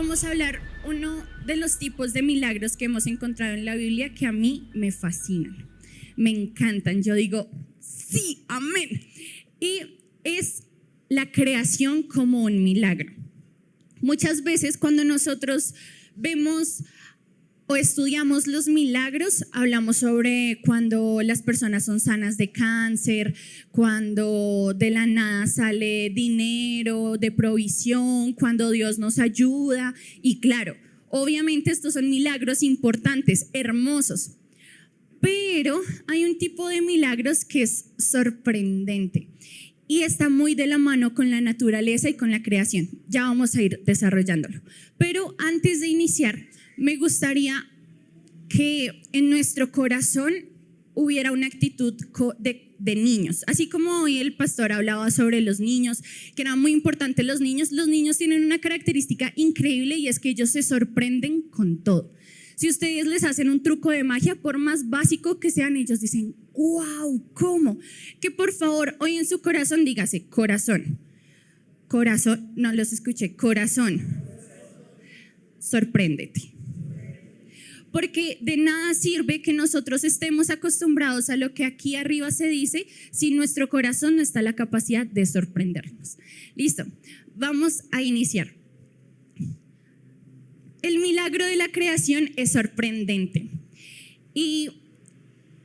vamos a hablar uno de los tipos de milagros que hemos encontrado en la Biblia que a mí me fascinan, me encantan. Yo digo, sí, amén. Y es la creación como un milagro. Muchas veces cuando nosotros vemos o estudiamos los milagros, hablamos sobre cuando las personas son sanas de cáncer, cuando de la nada sale dinero de provisión, cuando Dios nos ayuda. Y claro, obviamente estos son milagros importantes, hermosos. Pero hay un tipo de milagros que es sorprendente y está muy de la mano con la naturaleza y con la creación. Ya vamos a ir desarrollándolo. Pero antes de iniciar, me gustaría que en nuestro corazón hubiera una actitud de niños. Así como hoy el pastor hablaba sobre los niños, que eran muy importantes los niños tienen una característica increíble y es que ellos se sorprenden con todo. Si ustedes les hacen un truco de magia, por más básico que sean, ellos dicen, wow, ¿cómo? Que por favor, hoy en su corazón dígase, corazón, no los escuché, corazón, sorpréndete. Porque de nada sirve que nosotros estemos acostumbrados a lo que aquí arriba se dice si nuestro corazón no está en la capacidad de sorprendernos. Listo, vamos a iniciar. El milagro de la creación es sorprendente y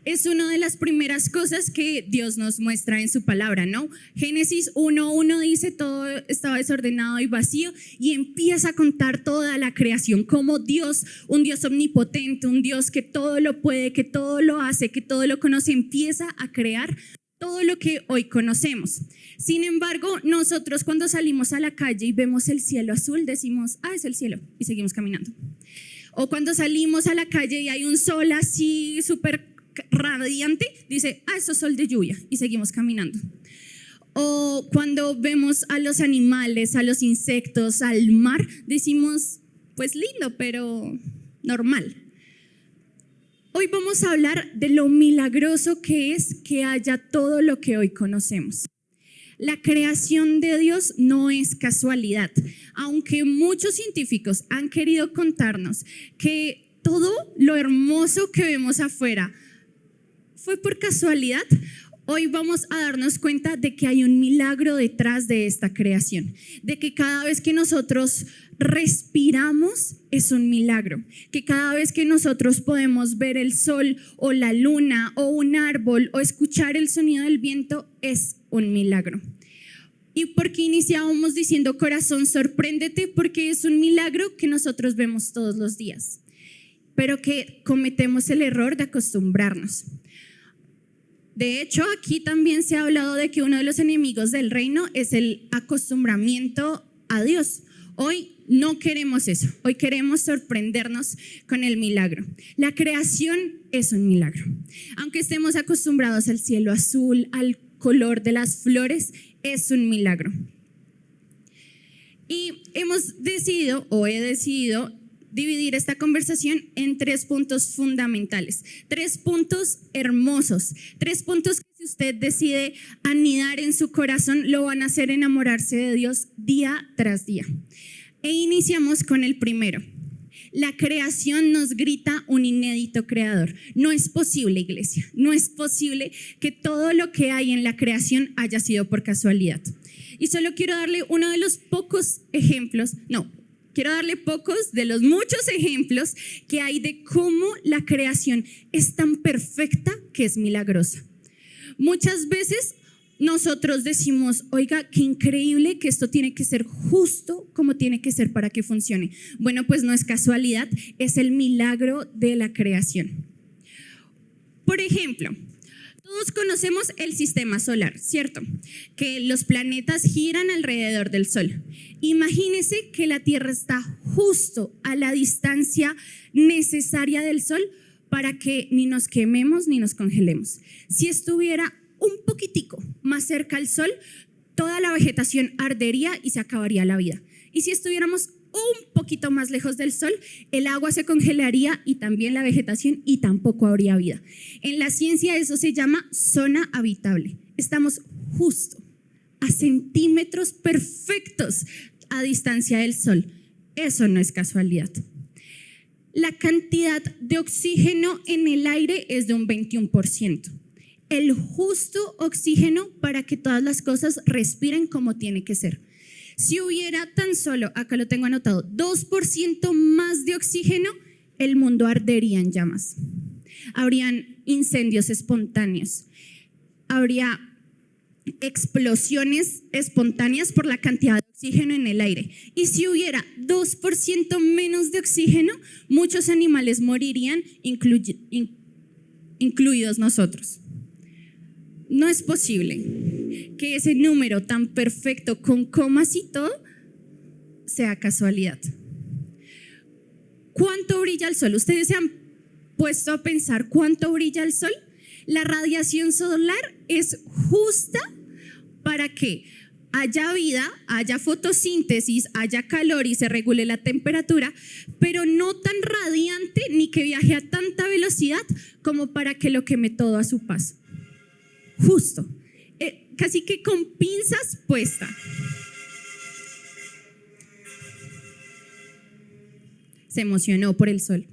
es una de las primeras cosas que Dios nos muestra en su palabra, ¿no? Génesis 1:1 dice, todo estaba desordenado y vacío, y empieza a contar toda la creación, como Dios, un Dios omnipotente, un Dios que todo lo puede, que todo lo hace, que todo lo conoce, empieza a crear todo lo que hoy conocemos. Sin embargo, nosotros cuando salimos a la calle y vemos el cielo azul, decimos, es el cielo, y seguimos caminando. O cuando salimos a la calle y hay un sol así súper radiante, dice, eso es sol de lluvia, y seguimos caminando. O cuando vemos a los animales, a los insectos, al mar, decimos, pues lindo, pero normal. Hoy vamos a hablar de lo milagroso que es que haya todo lo que hoy conocemos. La creación de Dios no es casualidad, aunque muchos científicos han querido contarnos que todo lo hermoso que vemos afuera fue por casualidad. Hoy vamos a darnos cuenta de que hay un milagro detrás de esta creación, de que cada vez que nosotros respiramos es un milagro, que cada vez que nosotros podemos ver el sol o la luna o un árbol o escuchar el sonido del viento es un milagro. ¿Y por qué iniciábamos diciendo corazón, sorpréndete? Porque es un milagro que nosotros vemos todos los días, pero que cometemos el error de acostumbrarnos. De hecho, aquí también se ha hablado de que uno de los enemigos del reino es el acostumbramiento a Dios. Hoy no queremos eso, hoy queremos sorprendernos con el milagro. La creación es un milagro. Aunque estemos acostumbrados al cielo azul, al color de las flores, es un milagro. Y he decidido dividir esta conversación en 3 puntos fundamentales, 3 puntos hermosos, 3 puntos que si usted decide anidar en su corazón, lo van a hacer enamorarse de Dios día tras día. E iniciamos con el primero. La creación nos grita un inédito creador. No es posible, iglesia, no es posible que todo lo que hay en la creación haya sido por casualidad. Y solo quiero darle uno de los pocos ejemplos, quiero darle pocos de los muchos ejemplos que hay de cómo la creación es tan perfecta que es milagrosa. Muchas veces nosotros decimos, oiga, qué increíble que esto tiene que ser justo como tiene que ser para que funcione. Bueno, pues no es casualidad, es el milagro de la creación. Por ejemplo, todos conocemos el sistema solar, ¿cierto? Que los planetas giran alrededor del Sol. Imagínese que la Tierra está justo a la distancia necesaria del Sol para que ni nos quememos ni nos congelemos. Si estuviera un poquitico más cerca al Sol, toda la vegetación ardería y se acabaría la vida. Y si estuviéramos un poquito más lejos del Sol, el agua se congelaría y también la vegetación, y tampoco habría vida. En la ciencia eso se llama zona habitable. Estamos justo a centímetros perfectos a distancia del Sol. Eso no es casualidad. La cantidad de oxígeno en el aire es de un 21%. El justo oxígeno para que todas las cosas respiren como tiene que ser. Si hubiera tan solo, acá lo tengo anotado, 2% más de oxígeno, el mundo ardería en llamas. Habrían incendios espontáneos. Habría explosiones espontáneas por la cantidad de oxígeno en el aire. Y si hubiera 2% menos de oxígeno, muchos animales morirían, incluidos nosotros. No es posible que ese número tan perfecto, con comas y todo, sea casualidad. ¿Cuánto brilla el sol? ¿Ustedes se han puesto a pensar cuánto brilla el sol? La radiación solar es justa para que haya vida, haya fotosíntesis, haya calor y se regule la temperatura, pero no tan radiante ni que viaje a tanta velocidad como para que lo queme todo a su paso. Justo, casi que con pinzas puesta. Se emocionó por el sol.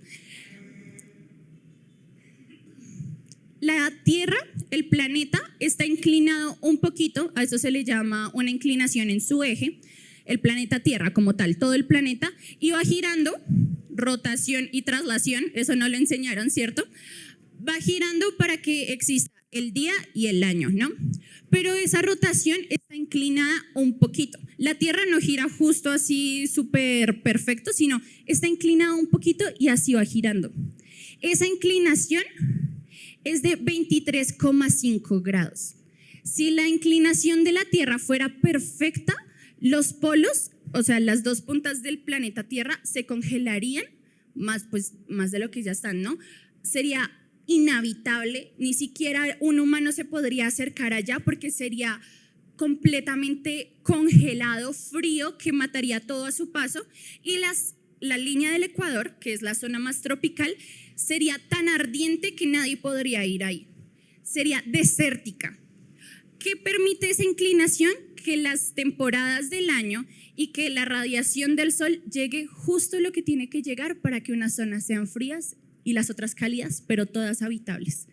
La Tierra, el planeta, está inclinado un poquito, a eso se le llama una inclinación en su eje, el planeta Tierra como tal, todo el planeta, y va girando, rotación y traslación, eso no lo enseñaron, ¿cierto? Va girando para que exista el día y el año, ¿no? Pero esa rotación está inclinada un poquito. La Tierra no gira justo así súper perfecto, sino está inclinada un poquito y así va girando. Esa inclinación es de 23,5 grados. Si la inclinación de la Tierra fuera perfecta, los polos, o sea, las dos puntas del planeta Tierra se congelarían, más de lo que ya están, ¿no? Sería inhabitable, ni siquiera un humano se podría acercar allá porque sería completamente congelado, frío, que mataría todo a su paso, y la línea del Ecuador, que es la zona más tropical, sería tan ardiente que nadie podría ir ahí. Sería desértica. ¿Qué permite esa inclinación? Que las temporadas del año y que la radiación del sol llegue justo lo que tiene que llegar para que unas zonas sean frías y las otras cálidas, pero todas habitables.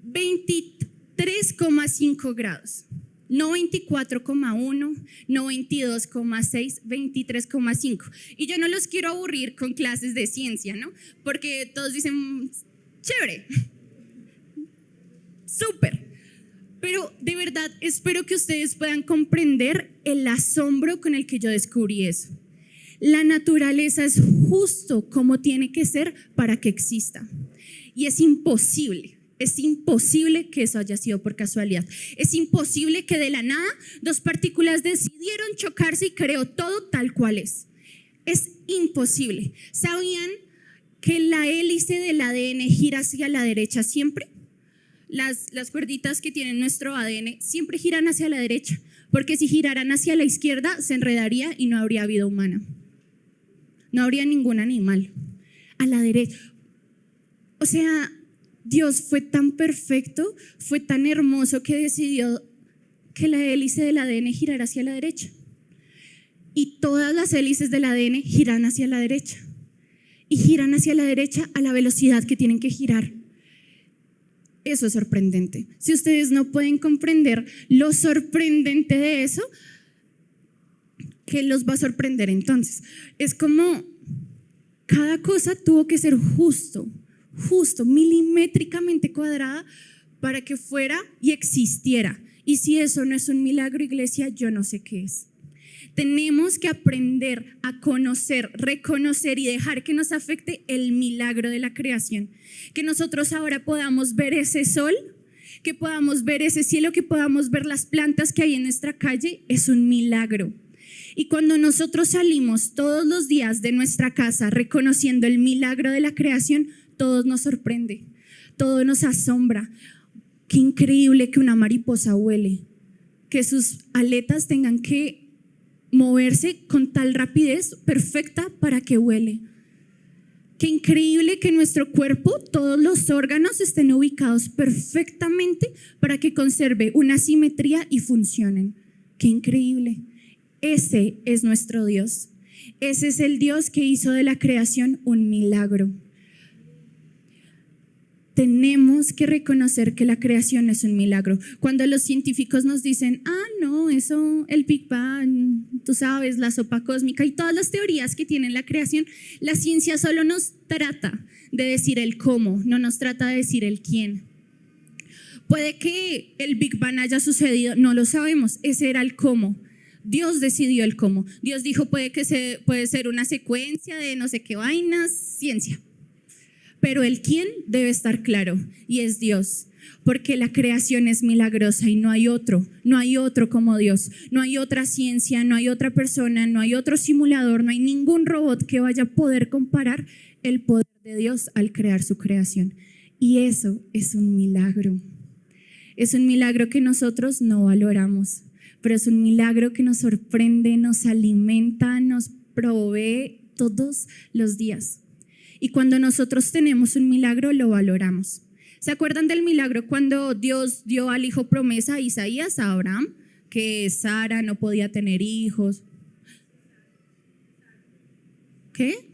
23,5 grados. No 24,1, no 22,6, 23,5. Y yo no los quiero aburrir con clases de ciencia, ¿no? Porque todos dicen, chévere, súper. Pero de verdad espero que ustedes puedan comprender el asombro con el que yo descubrí eso. La naturaleza es justo como tiene que ser para que exista. Y es imposible que eso haya sido por casualidad. Es imposible que de la nada dos partículas decidieron chocarse y creó todo tal cual es. Es imposible. ¿Sabían que la hélice del ADN gira hacia la derecha siempre? Las cuerditas que tienen nuestro ADN siempre giran hacia la derecha, porque si giraran hacia la izquierda se enredaría y no habría vida humana. No habría ningún animal. A la derecha. O sea, Dios fue tan perfecto, fue tan hermoso que decidió que la hélice del ADN girara hacia la derecha. Y todas las hélices del ADN giran hacia la derecha. Y giran hacia la derecha a la velocidad que tienen que girar. Eso es sorprendente. Si ustedes no pueden comprender lo sorprendente de eso, ¿qué los va a sorprender entonces? Es como cada cosa tuvo que ser justo, milimétricamente cuadrada para que fuera y existiera. Y si eso no es un milagro, iglesia, yo no sé qué es. Tenemos que aprender a conocer, reconocer y dejar que nos afecte el milagro de la creación. Que nosotros ahora podamos ver ese sol, que podamos ver ese cielo, que podamos ver las plantas que hay en nuestra calle, es un milagro. Y cuando nosotros salimos todos los días de nuestra casa reconociendo el milagro de la creación, todo nos sorprende, todo nos asombra. Qué increíble que una mariposa vuele, que sus aletas tengan que moverse con tal rapidez perfecta para que vuele. Qué increíble que nuestro cuerpo, todos los órganos estén ubicados perfectamente para que conserve una simetría y funcionen. Qué increíble. Ese es nuestro Dios. Ese es el Dios que hizo de la creación un milagro. Tenemos que reconocer que la creación es un milagro. Cuando los científicos nos dicen, no, eso, el Big Bang, tú sabes, la sopa cósmica y todas las teorías que tiene la creación, la ciencia solo nos trata de decir el cómo, no nos trata de decir el quién. Puede que el Big Bang haya sucedido, no lo sabemos, ese era el cómo. Dios decidió el cómo. Dios dijo, puede ser una secuencia de no sé qué vainas, ciencia. Pero el quién debe estar claro, y es Dios, porque la creación es milagrosa y no hay otro como Dios, no hay otra ciencia, no hay otra persona, no hay otro simulador, no hay ningún robot que vaya a poder comparar el poder de Dios al crear su creación. Y eso es un milagro. Es un milagro que nosotros no valoramos, pero es un milagro que nos sorprende, nos alimenta, nos provee todos los días. Y cuando nosotros tenemos un milagro, lo valoramos. ¿Se acuerdan del milagro cuando Dios dio al hijo promesa a Isaías, a Abraham, que Sara no podía tener hijos? ¿Qué?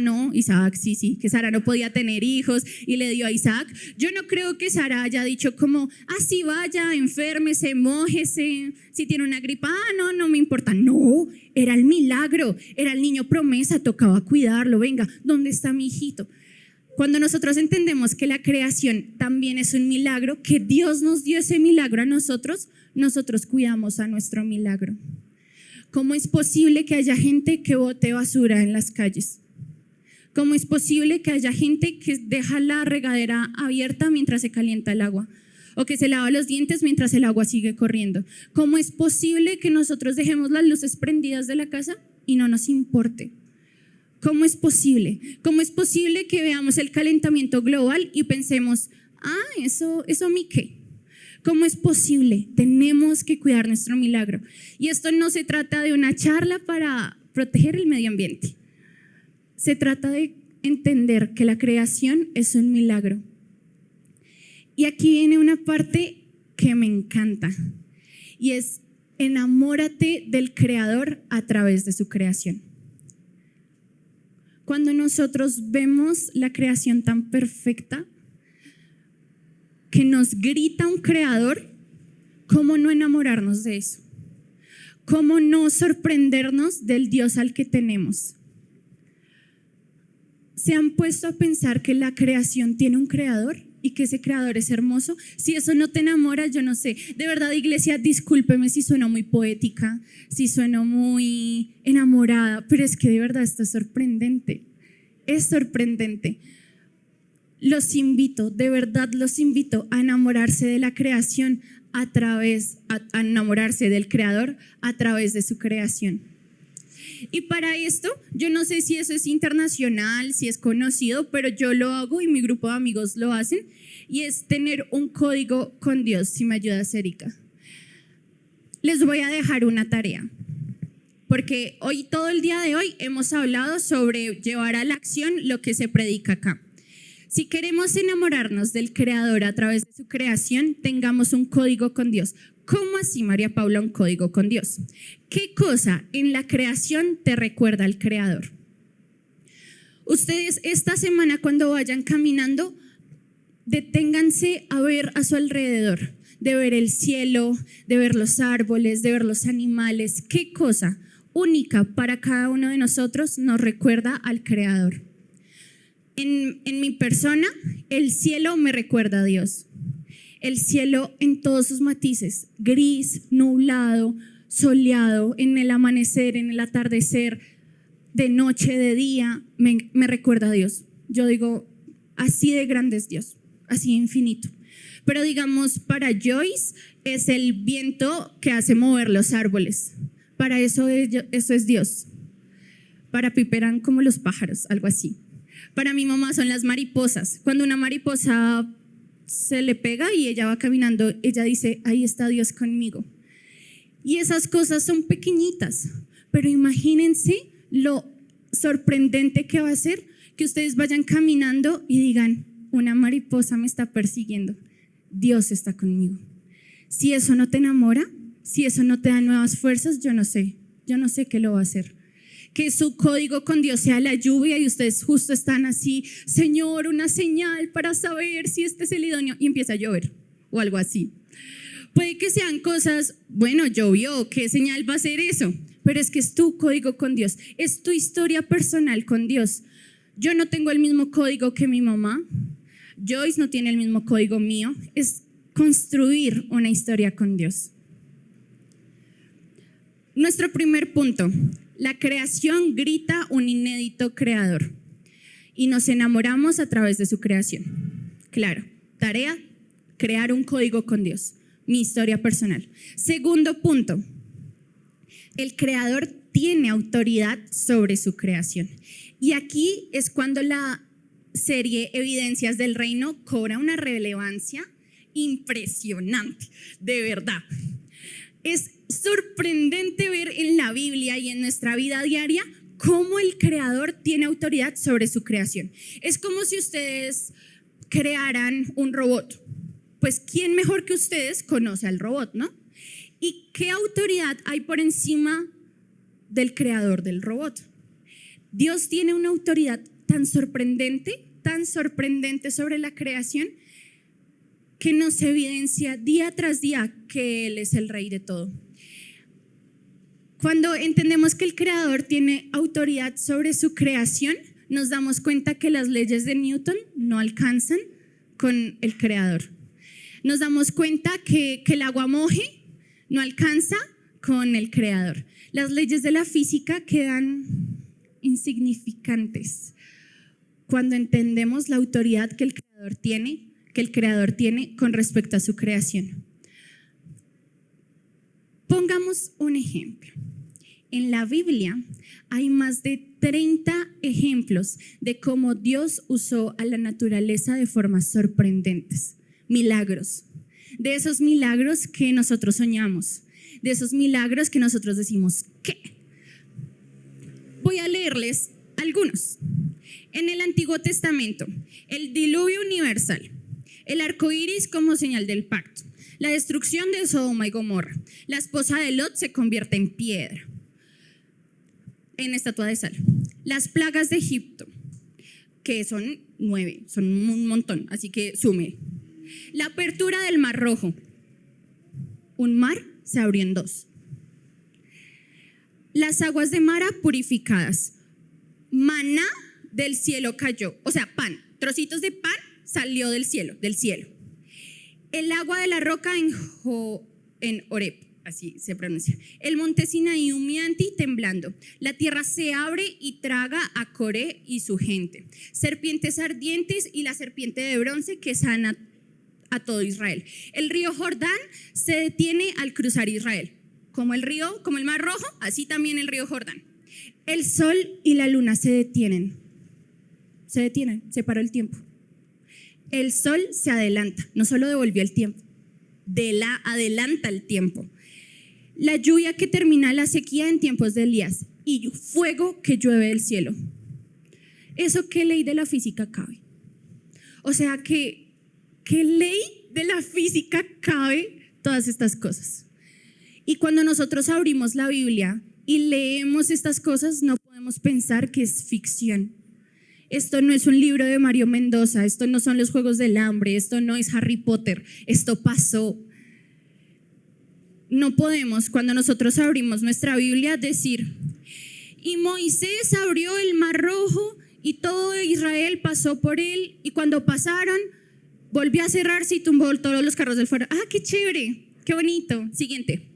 No, Isaac, sí, que Sara no podía tener hijos y le dio a Isaac. Yo no creo que Sara haya dicho como, sí, vaya, enférmese, mójese, si tiene una gripa, no me importa. No, era el milagro, era el niño promesa, tocaba cuidarlo, venga, ¿dónde está mi hijito? Cuando nosotros entendemos que la creación también es un milagro, que Dios nos dio ese milagro a nosotros, nosotros cuidamos a nuestro milagro. ¿Cómo es posible que haya gente que bote basura en las calles? ¿Cómo es posible que haya gente que deja la regadera abierta mientras se calienta el agua? O que se lava los dientes mientras el agua sigue corriendo. ¿Cómo es posible que nosotros dejemos las luces prendidas de la casa y no nos importe? ¿Cómo es posible? ¿Cómo es posible que veamos el calentamiento global y pensemos, eso a mí qué? ¿Cómo es posible? Tenemos que cuidar nuestro milagro. Y esto no se trata de una charla para proteger el medio ambiente. Se trata de entender que la creación es un milagro. Y aquí viene una parte que me encanta, y es: enamórate del Creador a través de su creación. Cuando nosotros vemos la creación tan perfecta que nos grita un Creador, ¿cómo no enamorarnos de eso? ¿Cómo no sorprendernos del Dios al que tenemos? ¿Se han puesto a pensar que la creación tiene un creador y que ese creador es hermoso? Si eso no te enamora, yo no sé. De verdad, iglesia, discúlpeme si sueno muy poética, si sueno muy enamorada, pero es que de verdad esto es sorprendente. Es sorprendente. Los invito, de verdad los invito a enamorarse de la creación a enamorarse del creador a través de su creación. Y para esto, yo no sé si eso es internacional, si es conocido, pero yo lo hago y mi grupo de amigos lo hacen, y es tener un código con Dios. Si me ayudas, Erika. Les voy a dejar una tarea, porque todo el día de hoy hemos hablado sobre llevar a la acción lo que se predica acá. Si queremos enamorarnos del Creador a través de su creación, tengamos un código con Dios. ¿Cómo así, María Paula, un código con Dios? ¿Qué cosa en la creación te recuerda al Creador? Ustedes esta semana, cuando vayan caminando, deténganse a ver a su alrededor, de ver el cielo, de ver los árboles, de ver los animales. ¿Qué cosa única para cada uno de nosotros nos recuerda al Creador? En mi persona, el cielo me recuerda a Dios. El cielo en todos sus matices, gris, nublado, soleado, en el amanecer, en el atardecer, de noche, de día, me recuerda a Dios. Yo digo, así de grande es Dios, así infinito. Pero digamos, para Joyce es el viento que hace mover los árboles. Para eso es Dios. Para Pipe eran como los pájaros, algo así. Para mi mamá son las mariposas. Cuando una mariposa se le pega y ella va caminando, ella dice, ahí está Dios conmigo. Y esas cosas son pequeñitas, pero imagínense lo sorprendente que va a ser que ustedes vayan caminando y digan, una mariposa me está persiguiendo, Dios está conmigo. Si eso no te enamora, si eso no te da nuevas fuerzas, yo no sé yo no sé qué lo va a hacer. Que su código con Dios sea la lluvia y ustedes justo están así, Señor, una señal para saber si este es el idóneo, y empieza a llover o algo así. Puede que sean cosas, bueno, llovió, ¿qué señal va a ser eso? Pero es que es tu código con Dios, es tu historia personal con Dios. Yo no tengo el mismo código que mi mamá, Joyce no tiene el mismo código mío, es construir una historia con Dios. Nuestro primer punto, la creación grita un inédito creador y nos enamoramos a través de su creación. Claro, tarea, crear un código con Dios, mi historia personal. Segundo punto, el creador tiene autoridad sobre su creación. Y aquí es cuando la serie Evidencias del Reino cobra una relevancia impresionante, de verdad. Es sorprendente ver en la Biblia y en nuestra vida diaria cómo el creador tiene autoridad sobre su creación. Es como si ustedes crearan un robot. Pues ¿quién mejor que ustedes conoce al robot, no? ¿Y qué autoridad hay por encima del creador del robot? Dios tiene una autoridad tan sorprendente sobre la creación, que nos evidencia día tras día que Él es el rey de todo. Cuando entendemos que el creador tiene autoridad sobre su creación, nos damos cuenta que las leyes de Newton no alcanzan con el creador. Nos damos cuenta que el agua moje no alcanza con el creador. Las leyes de la física quedan insignificantes cuando entendemos la autoridad que el creador tiene con respecto a su creación. Pongamos un ejemplo. En la Biblia hay más de 30 ejemplos de cómo Dios usó a la naturaleza de formas sorprendentes. Milagros. De esos milagros que nosotros soñamos. De esos milagros que nosotros decimos, ¿qué? Voy a leerles algunos. En el Antiguo Testamento, el diluvio universal, el arco iris como señal del pacto, la destrucción de Sodoma y Gomorra, la esposa de Lot se convierte en piedra, en estatua de sal, las plagas de Egipto, que son 9, son un montón, así que sume. La apertura del Mar Rojo, un mar se abrió en 2. Las aguas de Mara purificadas, maná del cielo cayó, o sea, pan, trocitos de pan salió del cielo. El agua de la roca en Horeb, así se pronuncia. El monte Sinaí humeante y temblando. La tierra se abre y traga a Coré y su gente. Serpientes ardientes y la serpiente de bronce que sana a todo Israel. El río Jordán se detiene al cruzar Israel. Como el Mar Rojo, así también el río Jordán. El sol y la luna se detienen, se paró el tiempo. El sol se adelanta, no solo devolvió el tiempo, adelanta el tiempo. La lluvia que termina la sequía en tiempos de Elías y fuego que llueve del cielo. ¿Eso qué ley de la física cabe? O sea, ¿qué ley de la física cabe todas estas cosas? Y cuando nosotros abrimos la Biblia y leemos estas cosas, no podemos pensar que es ficción. Esto no es un libro de Mario Mendoza, esto no son los Juegos del Hambre, esto no es Harry Potter, esto pasó. No podemos, cuando nosotros abrimos nuestra Biblia, decir, y Moisés abrió el Mar Rojo y todo Israel pasó por él, y cuando pasaron, volvió a cerrarse y tumbó todos los carros del fuego. ¡Ah, qué chévere! ¡Qué bonito! Siguiente.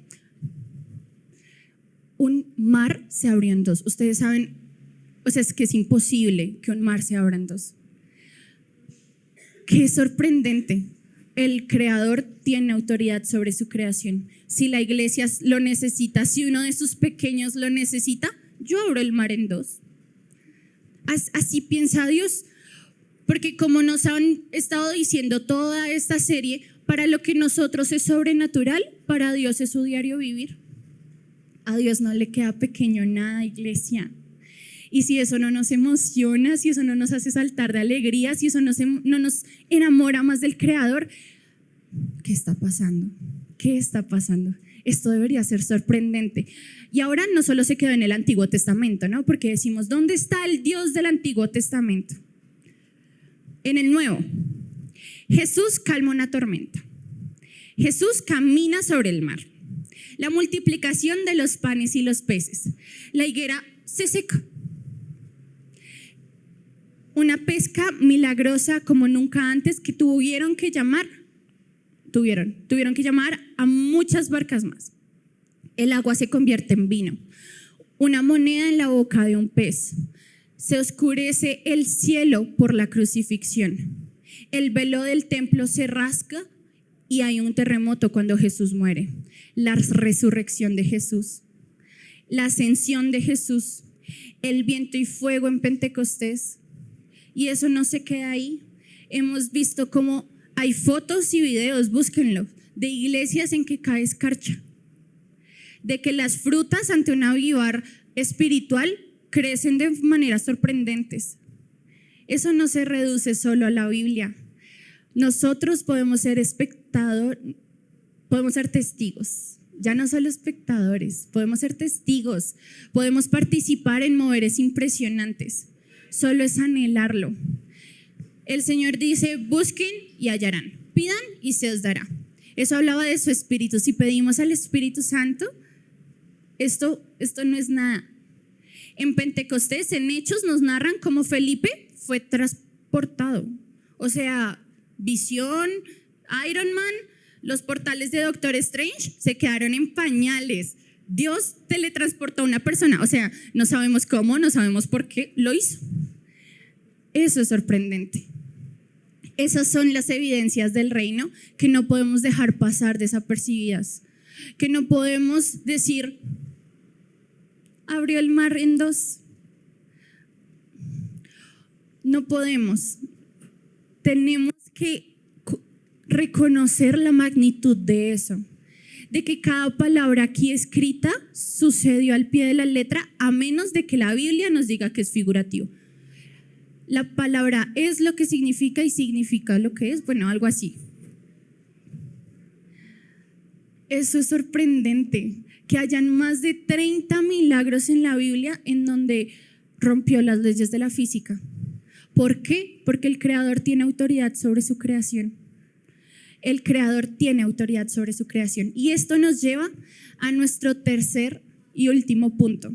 Un mar se abrió en 2. Ustedes saben, o sea, es que es imposible que un mar se abra en 2. Qué sorprendente. El creador tiene autoridad sobre su creación. Si la iglesia lo necesita, si uno de sus pequeños lo necesita, yo abro el mar en 2. Así piensa Dios. Porque como nos han estado diciendo toda esta serie, para lo que nosotros es sobrenatural, para Dios es su diario vivir. A Dios no le queda pequeño nada, iglesia. Y si eso no nos emociona, si eso no nos hace saltar de alegría, si eso no nos enamora más del Creador, ¿qué está pasando? ¿qué está pasando? Esto debería ser sorprendente. Y ahora no solo se quedó en el Antiguo Testamento, ¿no? Porque decimos, ¿dónde está el Dios del Antiguo Testamento? En el Nuevo, Jesús calma una tormenta. Jesús camina sobre el mar. La multiplicación de los panes y los peces. La higuera se seca. Una pesca milagrosa como nunca antes que tuvieron que llamar a muchas barcas más. El agua se convierte en vino. Una moneda en la boca de un pez. Se oscurece el cielo por la crucifixión. El velo del templo se rasga y hay un terremoto cuando Jesús muere. La resurrección de Jesús. La ascensión de Jesús. El viento y fuego en Pentecostés. Y eso no se queda ahí. Hemos visto cómo hay fotos y videos, búsquenlo, de iglesias en que cae escarcha, de que las frutas ante un avivar espiritual crecen de maneras sorprendentes. Eso no se reduce solo a la Biblia. Nosotros podemos ser podemos ser testigos, ya no solo espectadores, podemos ser testigos, podemos participar en moveres impresionantes. Solo es anhelarlo. El Señor dice, busquen y hallarán, pidan y se os dará. Eso hablaba de su Espíritu. Si pedimos al Espíritu Santo, esto no es nada. En Pentecostés, en Hechos, nos narran cómo Felipe fue transportado. O sea, visión, Iron Man, los portales de Doctor Strange se quedaron en pañales. Dios teletransportó a una persona. O sea, no sabemos cómo, no sabemos por qué lo hizo. Eso es sorprendente. Esas son las evidencias del reino que no podemos dejar pasar desapercibidas, que no podemos decir, abrió el mar en dos. No podemos. Tenemos que reconocer la magnitud de eso, de que cada palabra aquí escrita sucedió al pie de la letra, a menos de que la Biblia nos diga que es figurativo. La palabra es lo que significa y significa lo que es, bueno, algo así. Eso es sorprendente, que hayan más de 30 milagros en la Biblia en donde rompió las leyes de la física. ¿Por qué? Porque el Creador tiene autoridad sobre su creación. El Creador tiene autoridad sobre su creación. Y esto nos lleva a nuestro tercer y último punto.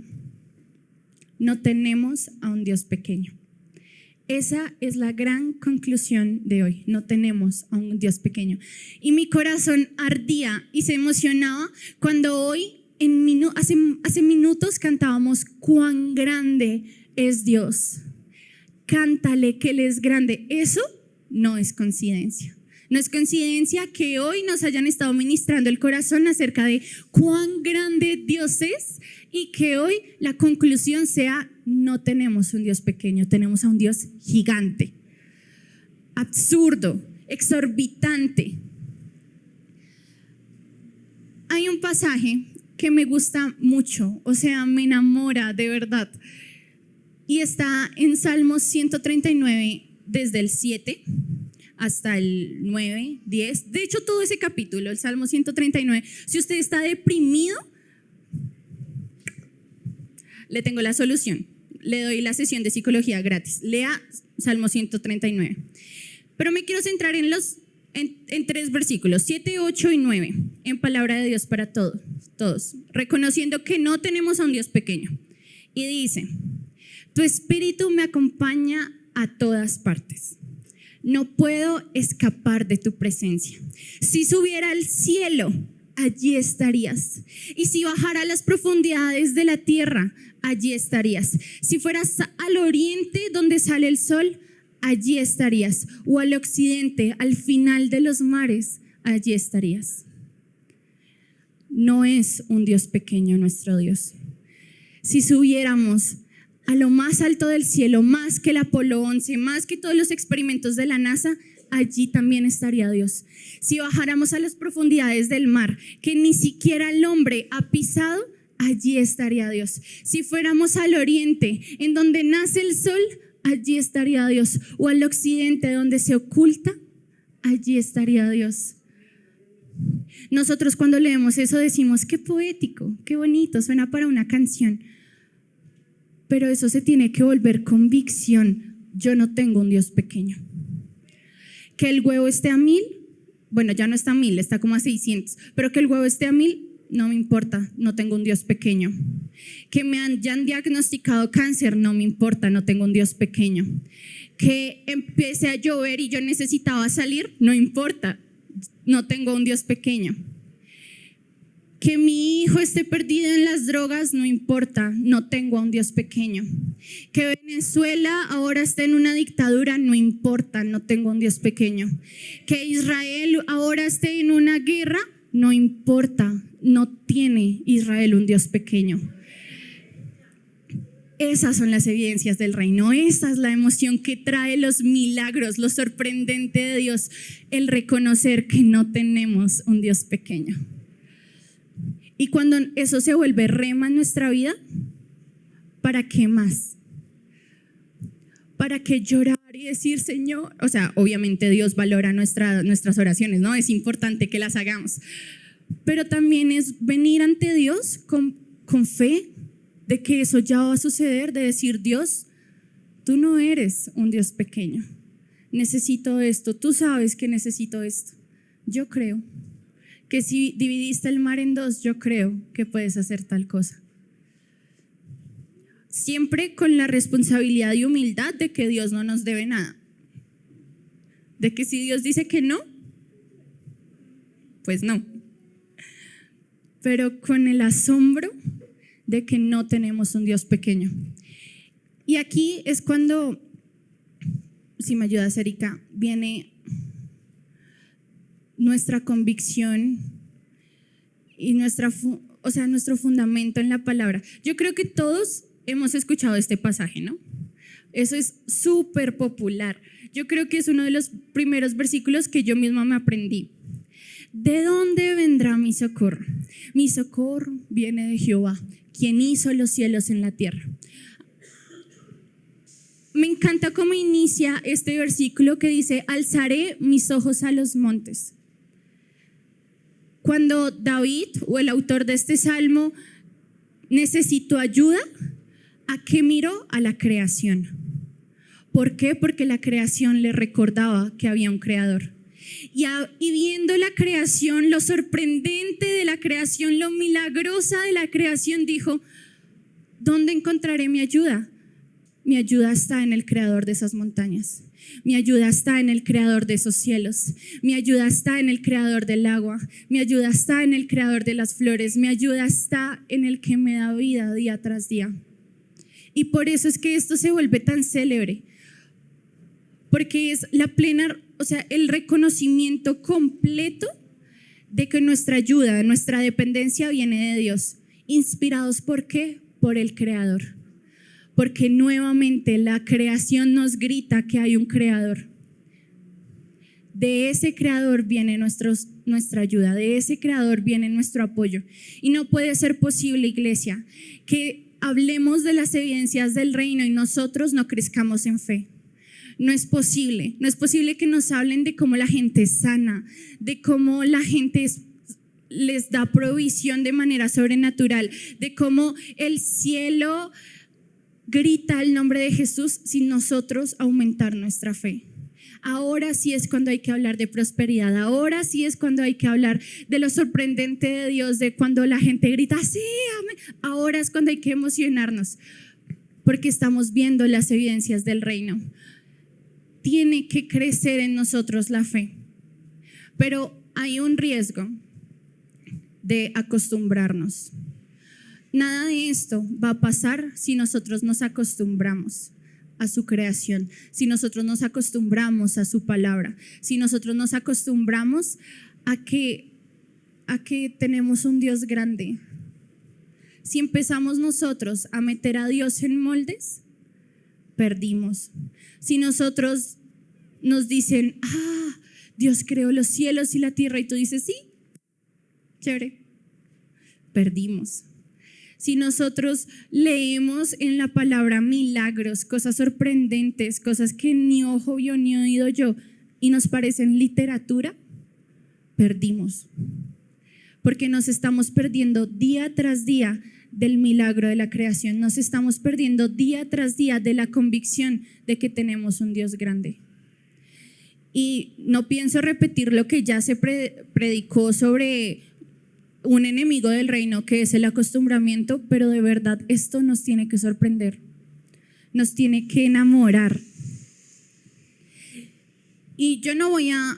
No tenemos a un Dios pequeño. Esa es la gran conclusión de hoy. No tenemos a un Dios pequeño. Y mi corazón ardía y se emocionaba cuando hoy, hace minutos, cantábamos cuán grande es Dios. Cántale que Él es grande. Eso no es coincidencia. No es coincidencia que hoy nos hayan estado ministrando el corazón acerca de cuán grande Dios es y que hoy la conclusión sea: no tenemos un Dios pequeño, tenemos a un Dios gigante, absurdo, exorbitante. Hay un pasaje que me gusta mucho, o sea, me enamora de verdad, y está en Salmos 139, desde el 7 hasta el 9, 10. De hecho, todo ese capítulo, el Salmo 139. Si usted está deprimido, le tengo la solución. Le doy la sesión de psicología gratis. Lea Salmo 139. Pero me quiero centrar en tres versículos, 7, 8 y 9, en palabra de Dios para todos, reconociendo que no tenemos a un Dios pequeño. Y dice: tu espíritu me acompaña a todas partes. No puedo escapar de tu presencia. Si subiera al cielo, allí estarías. Y si bajara a las profundidades de la tierra, allí estarías. Si fueras al oriente donde sale el sol, allí estarías. O al occidente, al final de los mares, allí estarías. No es un Dios pequeño nuestro Dios. Si subiéramos a lo más alto del cielo, más que el Apolo 11, más que todos los experimentos de la NASA, allí también estaría Dios. Si bajáramos a las profundidades del mar, que ni siquiera el hombre ha pisado, allí estaría Dios. Si fuéramos al oriente, en donde nace el sol, allí estaría Dios. O al occidente, donde se oculta, allí estaría Dios. Nosotros cuando leemos eso decimos, qué poético, qué bonito, suena para una canción. Pero eso se tiene que volver convicción. Yo no tengo un Dios pequeño. Que el huevo esté a 1000, bueno, ya no está a 1000, está como a 600, pero que el huevo esté a 1000, no me importa, no tengo un Dios pequeño. Que me hayan diagnosticado cáncer, no me importa, no tengo un Dios pequeño. Que empiece a llover y yo necesitaba salir, no importa, no tengo un Dios pequeño. Que mi hijo esté perdido en las drogas, no importa, no tengo a un Dios pequeño. Que Venezuela ahora esté en una dictadura, no importa, no tengo a un Dios pequeño. Que Israel ahora esté en una guerra, no importa, no tiene Israel un Dios pequeño. Esas son las evidencias del reino, esa es la emoción que trae los milagros, lo sorprendente de Dios, el reconocer que no tenemos un Dios pequeño. Y cuando eso se vuelve rema en nuestra vida, ¿para qué más? ¿Para qué llorar y decir, Señor? O sea, obviamente Dios valora nuestras oraciones, ¿no? Es importante que las hagamos. Pero también es venir ante Dios con fe de que eso ya va a suceder, de decir, Dios, tú no eres un Dios pequeño. Necesito esto, tú sabes que necesito esto. Yo creo que si dividiste el mar en dos, yo creo que puedes hacer tal cosa. Siempre con la responsabilidad y humildad de que Dios no nos debe nada. De que si Dios dice que no, pues no. Pero con el asombro de que no tenemos un Dios pequeño. Y aquí es cuando, si me ayudas, Erika, viene nuestra convicción y nuestro fundamento en la palabra. Yo creo que todos hemos escuchado este pasaje, ¿no? Eso es súper popular. Yo creo que es uno de los primeros versículos que yo misma me aprendí. ¿De dónde vendrá mi socorro? Mi socorro viene de Jehová, quien hizo los cielos en la tierra. Me encanta cómo inicia este versículo que dice, alzaré mis ojos a los montes. Cuando David, o el autor de este salmo, necesitó ayuda, ¿a qué miró? A la creación. ¿Por qué? Porque la creación le recordaba que había un creador. Y viendo la creación, lo sorprendente de la creación, lo milagrosa de la creación, dijo, ¿dónde encontraré mi ayuda? Mi ayuda está en el creador de esas montañas. Mi ayuda está en el creador de esos cielos. Mi ayuda está en el creador del agua. Mi ayuda está en el creador de las flores. Mi ayuda está en el que me da vida día tras día. Y por eso es que esto se vuelve tan célebre. Porque es la plena, o sea, el reconocimiento completo de que nuestra ayuda, nuestra dependencia viene de Dios. ¿Inspirados por qué? Por el creador. Porque nuevamente la creación nos grita que hay un creador. De ese creador viene nuestra ayuda, de ese creador viene nuestro apoyo. Y no puede ser posible, iglesia, que hablemos de las evidencias del reino y nosotros no crezcamos en fe. No es posible que nos hablen de cómo la gente es sana, de cómo la gente les da provisión de manera sobrenatural, de cómo el cielo grita el nombre de Jesús sin nosotros aumentar nuestra fe. Ahora sí es cuando hay que hablar de prosperidad, ahora sí es cuando hay que hablar de lo sorprendente de Dios, de cuando la gente grita, sí, amén. Ahora es cuando hay que emocionarnos, porque estamos viendo las evidencias del reino. Tiene que crecer en nosotros la fe, pero hay un riesgo de acostumbrarnos. Nada de esto va a pasar si nosotros nos acostumbramos a su creación, si nosotros nos acostumbramos a su palabra, si nosotros nos acostumbramos a que tenemos un Dios grande. Si empezamos nosotros a meter a Dios en moldes, perdimos. Si nosotros nos dicen, Dios creó los cielos y la tierra, y tú dices, sí, chévere, perdimos. Si nosotros leemos en la palabra milagros, cosas sorprendentes, cosas que ni ojo vio ni oído yo, y nos parecen literatura, perdimos, porque nos estamos perdiendo día tras día del milagro de la creación, nos estamos perdiendo día tras día de la convicción de que tenemos un Dios grande. Y no pienso repetir lo que ya se predicó sobre un enemigo del reino, que es el acostumbramiento, pero de verdad esto nos tiene que sorprender, nos tiene que enamorar. Y yo no voy a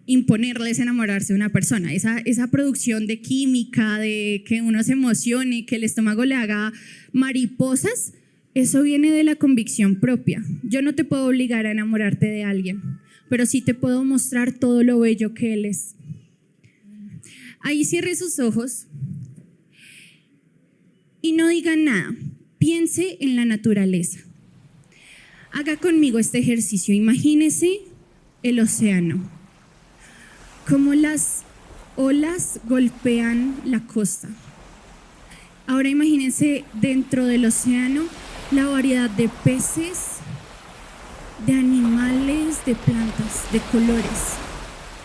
imponerles enamorarse de una persona, esa producción de química, de que uno se emocione, que el estómago le haga mariposas, eso viene de la convicción propia. Yo no te puedo obligar a enamorarte de alguien, pero sí te puedo mostrar todo lo bello que Él es. Ahí cierre sus ojos y no diga nada, piense en la naturaleza. Haga conmigo este ejercicio, imagínese el océano, cómo las olas golpean la costa. Ahora imagínense dentro del océano la variedad de peces, de animales, de plantas, de colores.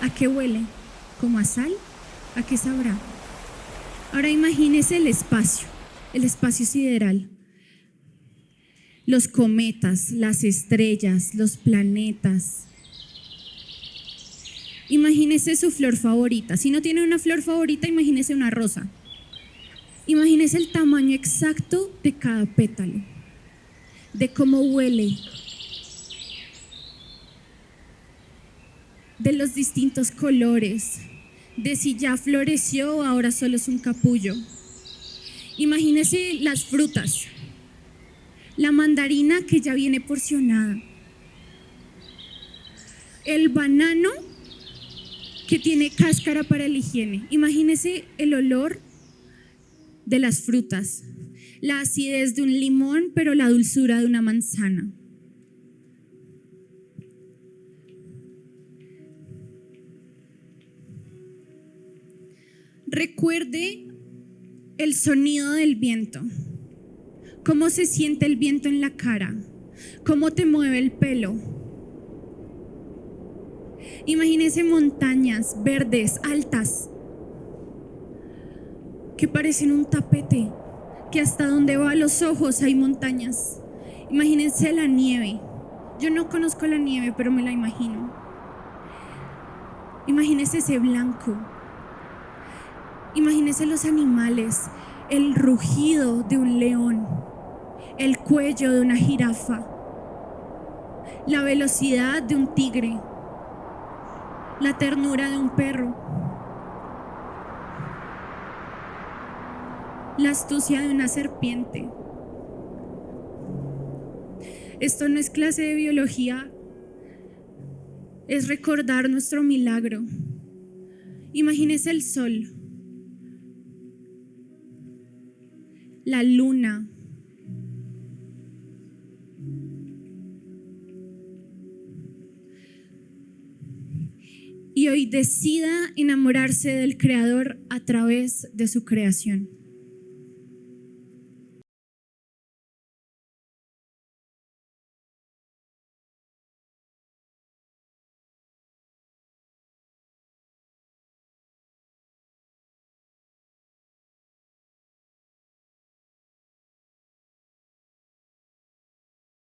¿A qué huele? ¿Como a sal? ¿A qué sabrá? Ahora imagínese el espacio sideral. Los cometas, las estrellas, los planetas. Imagínese su flor favorita. Si no tiene una flor favorita, imagínese una rosa. Imagínese el tamaño exacto de cada pétalo, de cómo huele, de los distintos colores, de si ya floreció o ahora solo es un capullo. Imagínese las frutas, la mandarina que ya viene porcionada, el banano que tiene cáscara para la higiene. Imagínese el olor de las frutas, la acidez de un limón, pero la dulzura de una manzana. Recuerde el sonido del viento, cómo se siente el viento en la cara, cómo te mueve el pelo. Imagínese montañas verdes, altas, que parecen un tapete, que hasta donde va los ojos hay montañas. Imagínense la nieve. Yo no conozco la nieve, pero me la imagino. Imagínese ese blanco. Imagínese los animales, el rugido de un león, el cuello de una jirafa, la velocidad de un tigre, la ternura de un perro, la astucia de una serpiente. Esto no es clase de biología, es recordar nuestro milagro. Imagínese el sol, la luna, y hoy decida enamorarse del Creador a través de su creación.